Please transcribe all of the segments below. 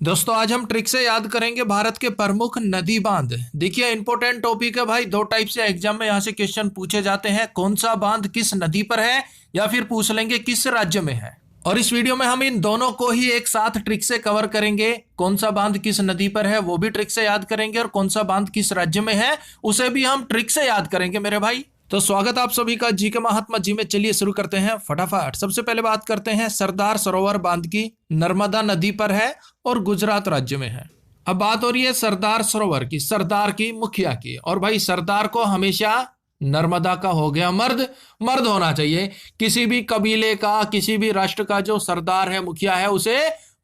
दोस्तों आज हम ट्रिक से याद करेंगे भारत के प्रमुख नदी बांध। देखिए इंपॉर्टेंट टॉपिक है भाई। दो टाइप से एग्जाम में यहाँ से क्वेश्चन पूछे जाते हैं, कौन सा बांध किस नदी पर है, या फिर पूछ लेंगे किस राज्य में है। और इस वीडियो में हम इन दोनों को ही एक साथ ट्रिक से कवर करेंगे। कौन सा बांध किस नदी पर है वो भी ट्रिक से याद करेंगे, और कौन सा बांध किस राज्य में है उसे भी हम ट्रिक से याद करेंगे मेरे भाई। तो स्वागत आप सभी का जी के महात्मा जी में। चलिए शुरू करते हैं फटाफट। सबसे पहले बात करते हैं सरदार सरोवर बांध की। नर्मदा नदी पर है और गुजरात राज्य में है। अब बात हो रही है सरदार सरोवर की, सरदार की, मुखिया की। और भाई सरदार को हमेशा नर्मदा का हो गया मर्द, मर्द होना चाहिए। किसी भी कबीले का, किसी भी राष्ट्र का जो सरदार है, मुखिया है, उसे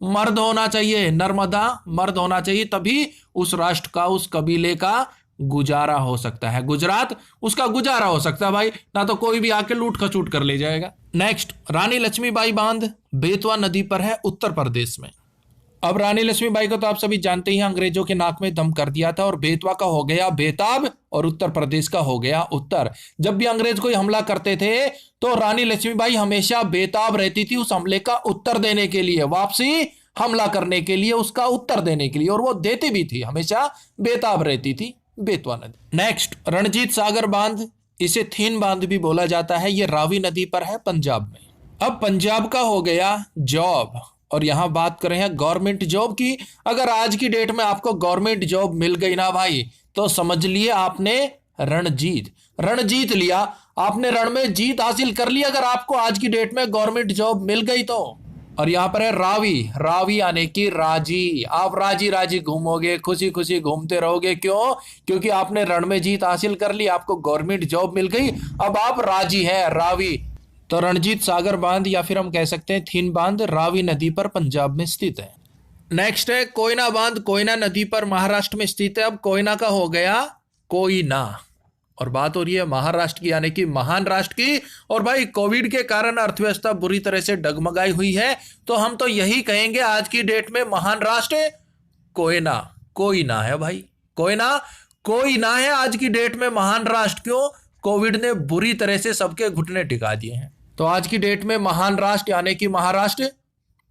मर्द होना चाहिए। नर्मदा मर्द होना चाहिए, तभी उस राष्ट्र का, उस कबीले का गुजारा हो सकता है। गुजरात उसका गुजारा हो सकता है भाई, ना तो कोई भी आके लूट खसूट कर ले जाएगा। नेक्स्ट, रानी लक्ष्मीबाई बांध बेतवा नदी पर है उत्तर प्रदेश में। अब रानी लक्ष्मीबाई को तो आप सभी जानते ही हैं, अंग्रेजों के नाक में दम कर दिया था। और बेतवा का हो गया बेताब और उत्तर प्रदेश का हो गया उत्तर। जब भी अंग्रेज कोई हमला करते थे तो रानी लक्ष्मीबाई हमेशा बेताब रहती थी उस हमले का उत्तर देने के लिए, वापसी हमला करने के लिए, उसका उत्तर देने के लिए। और वो देती भी थी, हमेशा बेताब रहती थी बेतवा नदी। नेक्स्ट, रणजीत सागर बांध, इसे थीन बांध भी बोला जाता है। ये रावी नदी पर है पंजाब में। अब पंजाब का हो गया जॉब, और यहां बात करें हैं गवर्नमेंट जॉब की। अगर आज की डेट में आपको गवर्नमेंट जॉब मिल गई ना भाई, तो समझ लिए आपने रण जीत लिया। आपने रण में जीत हासिल कर ली अगर आपको आज की डेट में गवर्नमेंट जॉब मिल गई तो। और यहां पर है रावी, रावी यानी कि राजी। आप राजी राजी घूमोगे, खुशी खुशी घूमते रहोगे। क्यों? क्योंकि आपने रण में जीत हासिल कर ली, आपको गवर्नमेंट जॉब मिल गई, अब आप राजी हैं, रावी। तो रणजीत सागर बांध, या फिर हम कह सकते हैं थीन बांध, रावी नदी पर पंजाब में स्थित है। नेक्स्ट है कोयना बांध, कोयना नदी पर महाराष्ट्र में स्थित है। अब कोयना का हो गया कोयना, और बात हो रही है महाराष्ट्र की, यानी कि महान राष्ट्र की। और भाई कोविड के कारण अर्थव्यवस्था बुरी तरह से डगमगाई हुई है, तो हम तो यही कहेंगे आज की डेट में महान राष्ट्र कोयना, कोयना है भाई। कोयना है आज की डेट में महान राष्ट्र। क्यों? कोविड ने बुरी तरह से सबके घुटने टिका दिए हैं। तो आज की डेट में महान राष्ट्र यानी कि महाराष्ट्र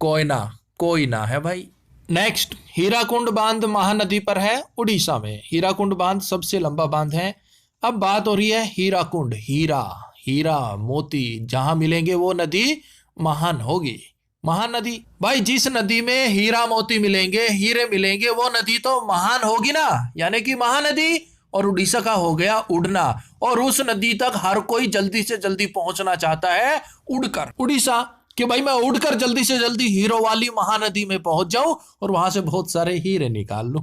कोयना है भाई। नेक्स्ट, हीराकुंड बांध महानदी पर है उड़ीसा में। हीराकुंड बांध सबसे लंबा बांध है। अब बात हो रही है हीराकुंड, हीरा मोती जहां मिलेंगे वो नदी महान होगी। महान नदी भाई, जिस नदी में हीरा मोती मिलेंगे, हीरे मिलेंगे, वो नदी तो महान होगी ना, यानी कि महानदी। और उड़ीसा का हो गया उड़ना, और उस नदी तक हर कोई जल्दी से जल्दी पहुंचना चाहता है उड़कर। उड़ीसा कि भाई मैं उड़कर जल्दी से जल्दी हीरो वाली महानदी में पहुंच जाऊं और वहां से बहुत सारे हीरे निकाल लूं।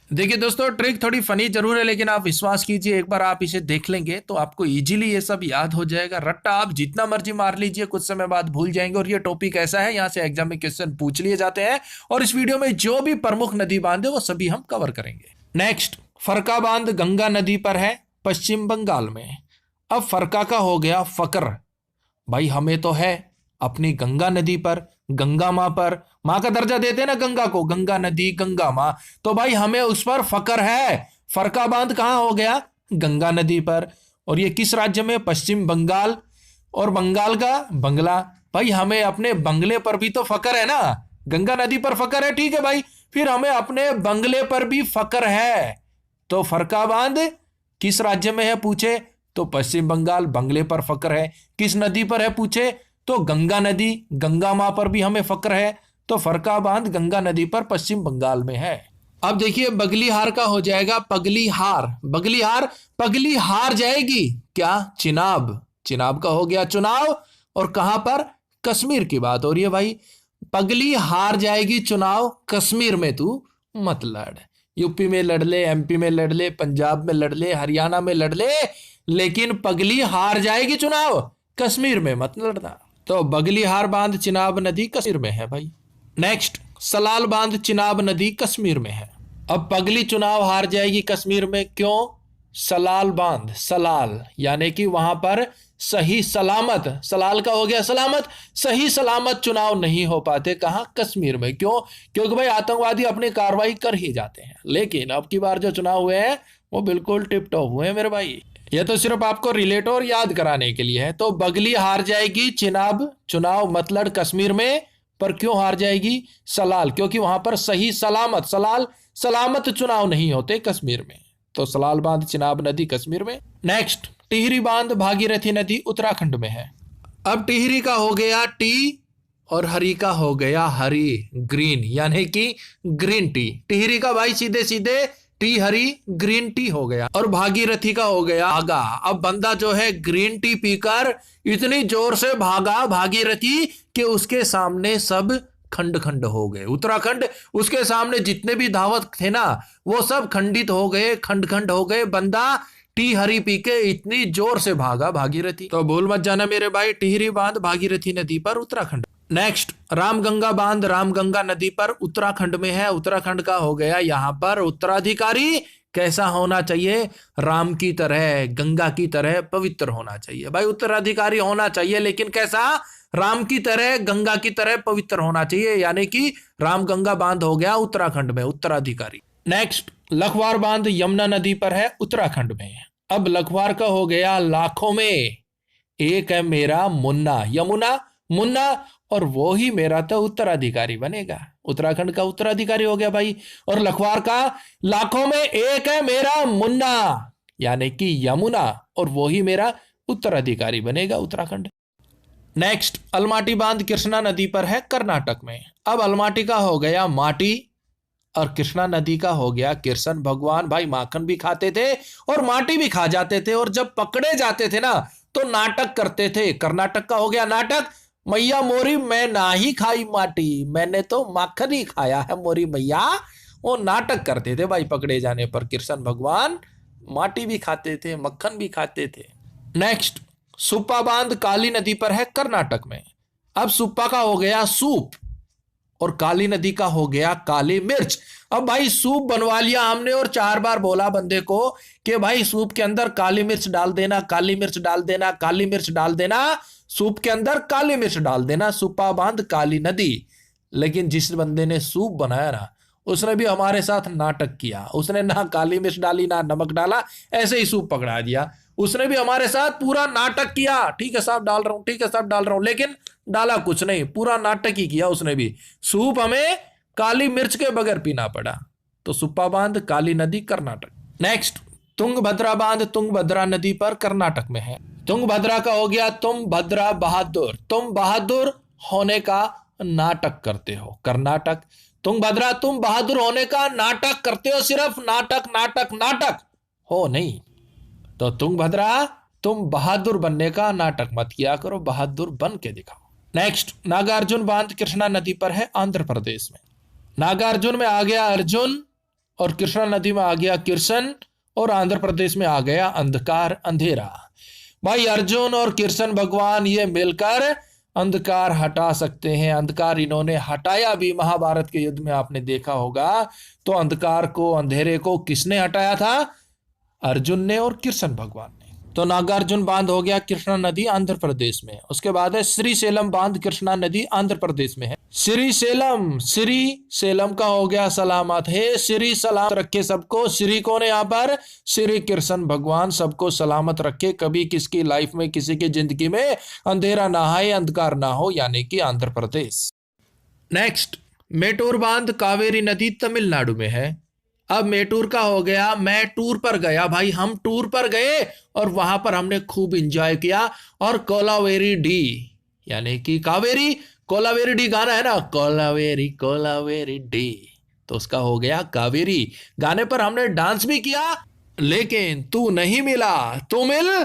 देखिए दोस्तों, ट्रिक थोड़ी फनी जरूर है, लेकिन आप विश्वास कीजिए, एक बार आप इसे देख लेंगे तो आपको इजीली ये सब याद हो जाएगा। रट्टा आप जितना मर्जी मार लीजिए, कुछ समय बाद भूल जाएंगे। और ये टॉपिक ऐसा है, यहाँ से एग्जाम में क्वेश्चन पूछ लिए जाते हैं, और इस वीडियो में जो भी प्रमुख नदी बांध है वो सभी हम कवर करेंगे। नेक्स्ट, फरका बांध गंगा नदी पर है पश्चिम बंगाल में। अब फरका का हो गया फकर। भाई हमें तो है अपनी गंगा नदी पर, गंगा माँ पर, माँ का दर्जा देते हैं ना गंगा को, गंगा नदी, गंगा माँ, तो भाई हमें उस पर फकर है। फरका बांध कहाँ हो गया? गंगा नदी पर। और ये किस राज्य में? पश्चिम बंगाल। और बंगाल का बंगला। भाई हमें अपने बंगले पर भी तो फकर है ना। गंगा नदी पर फकर है, ठीक है भाई, फिर हमें अपने बंगले पर भी फकर है। तो फरका बांध किस राज्य में है पूछे तो पश्चिम बंगाल, बंगले पर फकर है। किस नदी पर है पूछे तो गंगा नदी, गंगा माँ पर भी हमें फक्र है। तो फरका बांध गंगा नदी पर पश्चिम बंगाल में है। अब देखिए बगली हार का हो जाएगा पगली हार। बगली हार, पगली हार जाएगी क्या? चिनाब, चिनाब का हो गया चुनाव। और कहां पर? कश्मीर की बात हो रही है भाई। पगली हार जाएगी चुनाव कश्मीर में, तू मत लड़। यूपी में लड़ ले, एमपी में लड़ ले, पंजाब में लड़ ले, हरियाणा में लड़ ले, लेकिन पगली हार जाएगी चुनाव कश्मीर में मत लड़ना। तो बगली हार बांध चिनाब नदी कश्मीर में है भाई। नेक्स्ट, सलाल बांध चिनाब नदी कश्मीर में है। अब पगली चुनाव हार जाएगी कश्मीर में, क्यों? सलाल बांध, सलाल यानी कि वहां पर सही सलामत, सलाल का हो गया सलामत, सही सलामत चुनाव नहीं हो पाते। कहां? कश्मीर में। क्यों? क्योंकि भाई आतंकवादी अपनी कार्रवाई कर ही जाते हैं। लेकिन अब की बार जो चुनाव हुए हैं वो बिल्कुल टिप टॉप हुए हैं मेरे भाई। यह तो सिर्फ आपको रिलेट और याद कराने के लिए है। तो बगली हार जाएगी चिनाब चुनाव मतलब कश्मीर में, पर क्यों हार जाएगी? सलाल, क्योंकि वहां पर सही सलामत चुनाव नहीं होते कश्मीर में। तो सलाल बांध चिनाब नदी कश्मीर में। नेक्स्ट, टिहरी बांध भागीरथी नदी उत्तराखंड में है। अब टिहरी का हो गया टी और हरी का हो गया हरी, ग्रीन, यानी कि ग्रीन टी। टिहरी का भाई सीधे सीधे टी हरी ग्रीन टी हो गया, और भागीरथी का हो गया भागा। अब बंदा जो है ग्रीन टी पीकर इतनी जोर से भागा भागीरथी कि उसके सामने सब खंड खंड हो गए। उत्तराखंड, उसके सामने जितने भी धावक थे ना वो सब खंडित हो गए, खंड खंड हो गए। बंदा टी हरी पी के इतनी जोर से भागा भागीरथी। तो भूल मत जाना मेरे भाई, टिहरी बांध भागीरथी नदी पर उत्तराखंड। नेक्स्ट, रामगंगा बांध रामगंगा नदी पर उत्तराखंड में है। उत्तराखंड का हो गया यहाँ पर उत्तराधिकारी कैसा होना चाहिए? राम की तरह, गंगा की तरह पवित्र होना चाहिए। भाई उत्तराधिकारी होना चाहिए, लेकिन कैसा? राम की तरह, गंगा की तरह पवित्र होना चाहिए, यानी कि रामगंगा बांध हो गया उत्तराखंड में उत्तराधिकारी। नेक्स्ट, लखवार बांध यमुना नदी पर है उत्तराखंड में। अब लखवार का हो गया लाखों में एक है मेरा मुन्ना, यमुना मुन्ना, और वो ही मेरा तो उत्तराधिकारी बनेगा। उत्तराखंड का उत्तराधिकारी हो गया भाई। और लखवार का लाखों में एक है मेरा मुन्ना, यानी कि यमुना, और वो ही मेरा उत्तराधिकारी बनेगा उत्तराखंड। नेक्स्ट, अलमाटी बांध कृष्णा नदी पर है कर्नाटक में। अब अलमाटी का हो गया माटी और कृष्णा नदी का हो गया कृष्ण भगवान। भाई माखन भी खाते थे और माटी भी खा जाते थे, और जब पकड़े जाते थे ना तो नाटक करते थे। कर्नाटक का हो गया नाटक, मैया मोरी मैं ना ही खाई माटी, मैंने तो माखन ही खाया है मोरी मैया। वो नाटक करते थे भाई पकड़े जाने पर। कृष्ण भगवान माटी भी खाते थे, मक्खन भी खाते थे। नेक्स्ट, सुप्पा बांध काली नदी पर है कर्नाटक में। अब सुप्पा का हो गया सूप और काली नदी का हो गया काली मिर्च। अब भाई सूप बनवा लिया हमने और 4 बार बोला बंदे को कि भाई सूप के अंदर काली मिर्च डाल देना, काली मिर्च डाल देना, काली मिर्च डाल देना, सूप के अंदर काली मिर्च डाल देना। सुप्पा बांध काली नदी। लेकिन जिस बंदे ने सूप बनाया ना उसने भी हमारे साथ नाटक किया। उसने ना काली मिर्च डाली ना नमक डाला, ऐसे ही सूप पकड़ा दिया। उसने भी हमारे साथ पूरा नाटक किया, ठीक है साहब डाल रहा हूं, ठीक है साहब डाल रहा हूं, लेकिन डाला कुछ नहीं, पूरा नाटक ही किया उसने भी। सूप हमें काली मिर्च के बगैर पीना पड़ा। तो सुप्पा बांध काली नदी कर्नाटक। नेक्स्ट, तुंगभद्रा बांध तुंगभद्रा नदी पर कर्नाटक में है। तुंगभद्रा का हो गया तुम भद्रा बहादुर, तुम बहादुर होने का नाटक करते हो कर्नाटक। तुंगभद्रा तुम बहादुर होने का नाटक करते हो, सिर्फ नाटक नाटक नाटक हो नहीं। तो तुंगभद्रा तुम बहादुर बनने का नाटक मत किया करो, बहादुर बन के दिखाओ। नेक्स्ट, नागार्जुन बांध कृष्णा नदी पर है आंध्र प्रदेश में। नागार्जुन में आ गया अर्जुन और कृष्णा नदी में आ गया कृष्ण और आंध्र प्रदेश में आ गया अंधकार अंधेरा। भाई अर्जुन और कृष्ण भगवान ये मिलकर अंधकार हटा सकते हैं। अंधकार इन्होंने हटाया भी, महाभारत के युद्ध में आपने देखा होगा। तो अंधकार को, अंधेरे को किसने हटाया था? अर्जुन ने और कृष्ण भगवान ने। तो नागार्जुन बांध हो गया कृष्णा नदी आंध्र प्रदेश में। उसके बाद है श्रीशैलम बांध कृष्णा नदी आंध्र प्रदेश में है। श्रीशैलम का हो गया सलामत है, श्री सलामत रखे सबको। श्री कौन है यहाँ पर? श्री कृष्ण भगवान सबको सलामत रखे, कभी किसकी लाइफ में, किसी की जिंदगी में अंधेरा ना आए, अंधकार ना हो, यानी कि आंध्र प्रदेश। नेक्स्ट, मेटूर बांध कावेरी नदी तमिलनाडु में है। अब मेटूर का हो गया, मैं टूर पर गया भाई, हम टूर पर गए और वहां पर हमने खूब एंजॉय किया। और कोलावेरी डी, यानी कि कावेरी, कोलावेरी डी गाना है ना, कोलावेरी कोलावेरी डी, तो उसका हो गया कावेरी। गाने पर हमने डांस भी किया, लेकिन तू नहीं मिला, तू मिल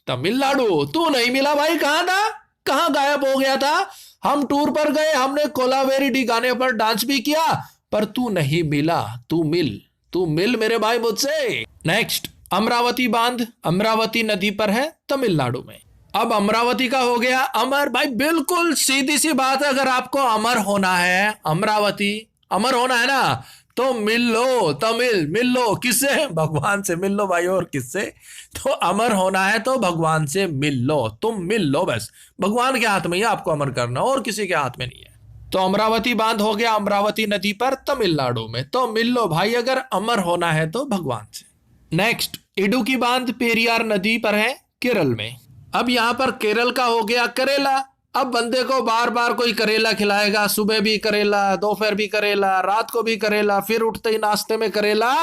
तमिलनाडु, तू नहीं मिला भाई, कहां था, कहां गायब हो गया था? हम टूर पर गए, हमने कोलावेरी डी गाने पर डांस भी किया, पर तू नहीं मिला, तू मिल मेरे भाई मुझसे। नेक्स्ट, अमरावती बांध अमरावती नदी पर है तमिलनाडु में। अब अमरावती का हो गया अमर। भाई बिल्कुल सीधी सी बात है, अगर आपको अमर होना है, अमरावती अमर होना है ना, तो मिल लो, तमिल मिल लो, किससे? भगवान से मिल लो भाई, और किससे? तो अमर होना है तो भगवान से मिल लो, तुम मिल लो, बस भगवान के हाथ में ही आपको अमर करना, और किसी के हाथ में नहीं है। तो अमरावती बांध हो गया अमरावती नदी पर तमिलनाडु में। तो मिल लो भाई, अगर अमर होना है तो भगवान से। नेक्स्ट, इडुक्की बांध पेरियार नदी पर है केरल में। अब यहां पर केरल का हो गया करेला अब बंदे को बार बार कोई करेला खिलाएगा, सुबह भी करेला, दोपहर भी करेला, रात को भी करेला, फिर उठते ही नाश्ते में करेला,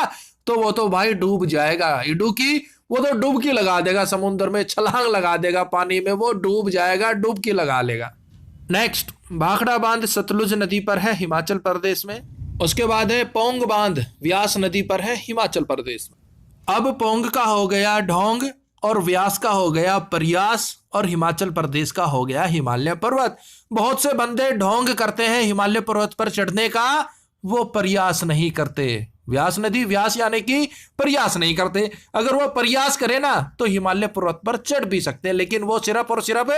तो वो तो भाई डूब जाएगा। इडुकी वो तो डुबकी लगा देगा, समुद्र में छलांग लगा देगा, पानी में वो डूब जाएगा, डुबकी लगा लेगा। नेक्स्ट, भाखड़ा बांध सतलुज नदी पर है हिमाचल प्रदेश में। उसके बाद है पोंग बांध, व्यास नदी पर है हिमाचल प्रदेश में। अब पोंग का हो गया ढोंग और व्यास का हो गया प्रयास और हिमाचल प्रदेश का हो गया हिमालय पर्वत। बहुत से बंदे ढोंग करते हैं हिमालय पर्वत पर चढ़ने का, वो प्रयास नहीं करते। व्यास नदी, व्यास यानी कि प्रयास नहीं करते। अगर वो प्रयास करे ना तो हिमालय पर्वत पर चढ़ भी सकते हैं, लेकिन वो सिर्फ और सिर्फ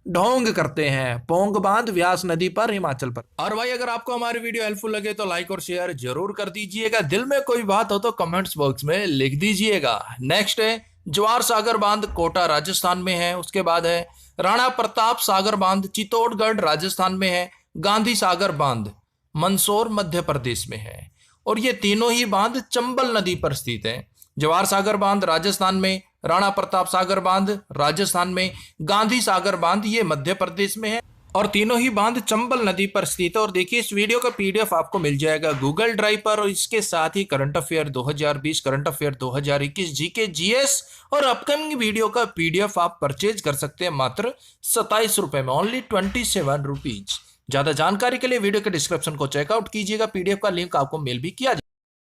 ढोंग करते हैं। पोंग बांध व्यास नदी पर हिमाचल पर। और भाई अगर आपको हमारी वीडियो हेल्पफुल लगे तो लाइक और शेयर जरूर कर दीजिएगा। दिल में कोई बात हो तो कमेंट्स बॉक्स में लिख दीजिएगा। नेक्स्ट है जवार सागर बांध, कोटा राजस्थान में है। उसके बाद है राणा प्रताप सागर बांध, चित्तौड़गढ़ राजस्थान में है। गांधी सागर बांध मंदसौर मध्य प्रदेश में है। और ये तीनों ही बांध चंबल नदी पर स्थित हैं। जवाहर सागर बांध राजस्थान में, राणा प्रताप सागर बांध राजस्थान में, गांधी सागर बांध ये मध्य प्रदेश में है। और तीनों ही बांध चंबल नदी पर स्थित है। और देखिए इस वीडियो का पीडीएफ आपको मिल जाएगा गूगल ड्राइव पर। और इसके साथ ही current affair 2020, current affair 2021, GK GS और अपकमिंग वीडियो का पीडीएफ आप परचेज कर सकते हैं मात्र 27 रुपए में, ओनली 27 रुपीज। ज्यादा जानकारी के लिए वीडियो के डिस्क्रिप्शन को चेकआउट कीजिएगा। पीडीएफ का लिंक आपको मेल भी किया